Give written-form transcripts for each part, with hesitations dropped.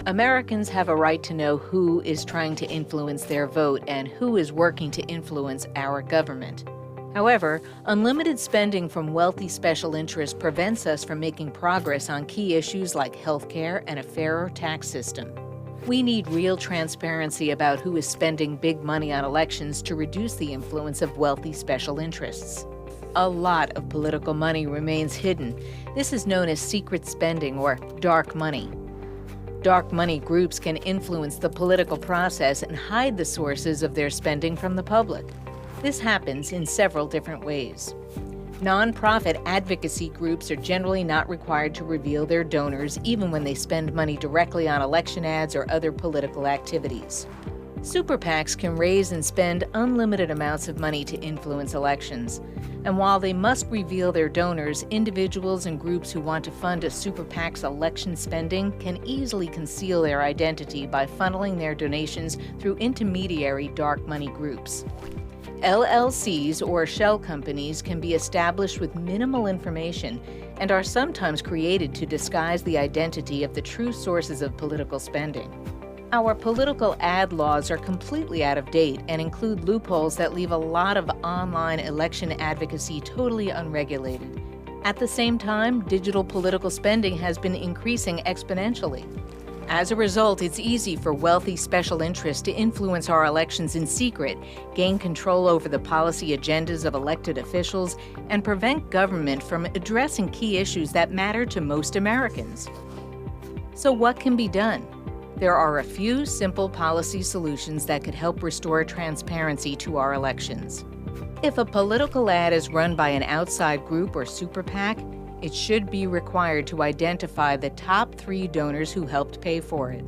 Americans have a right to know who is trying to influence their vote and who is working to influence our government. However, unlimited spending from wealthy special interests prevents us from making progress on key issues like healthcare and a fairer tax system. We need real transparency about who is spending big money on elections to reduce the influence of wealthy special interests. A lot of political money remains hidden. This is known as secret spending or dark money. Dark money groups can influence the political process and hide the sources of their spending from the public. This happens in several different ways. Nonprofit advocacy groups are generally not required to reveal their donors even when they spend money directly on election ads or other political activities. Super PACs can raise and spend unlimited amounts of money to influence elections. And while they must reveal their donors, individuals and groups who want to fund a Super PAC's election spending can easily conceal their identity by funneling their donations through intermediary dark money groups. LLCs or shell companies can be established with minimal information and are sometimes created to disguise the identity of the true sources of political spending. Our political ad laws are completely out of date and include loopholes that leave a lot of online election advocacy totally unregulated. At the same time, digital political spending has been increasing exponentially. As a result, it's easy for wealthy special interests to influence our elections in secret, gain control over the policy agendas of elected officials, and prevent government from addressing key issues that matter to most Americans. So what can be done? There are a few simple policy solutions that could help restore transparency to our elections. If a political ad is run by an outside group or super PAC, it should be required to identify the top 3 donors who helped pay for it.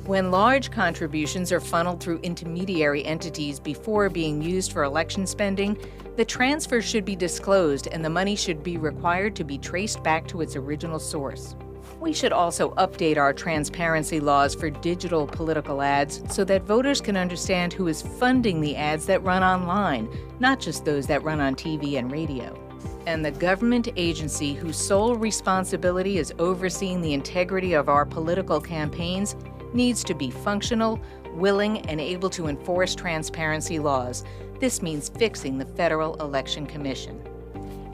When large contributions are funneled through intermediary entities before being used for election spending, the transfer should be disclosed and the money should be required to be traced back to its original source. We should also update our transparency laws for digital political ads so that voters can understand who is funding the ads that run online, not just those that run on TV and radio. And the government agency whose sole responsibility is overseeing the integrity of our political campaigns needs to be functional, willing, and able to enforce transparency laws. This means fixing the Federal Election Commission.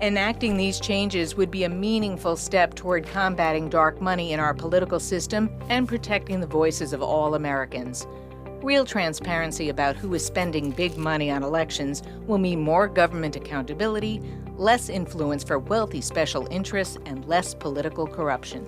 Enacting these changes would be a meaningful step toward combating dark money in our political system and protecting the voices of all Americans. Real transparency about who is spending big money on elections will mean more government accountability, less influence for wealthy special interests, and less political corruption.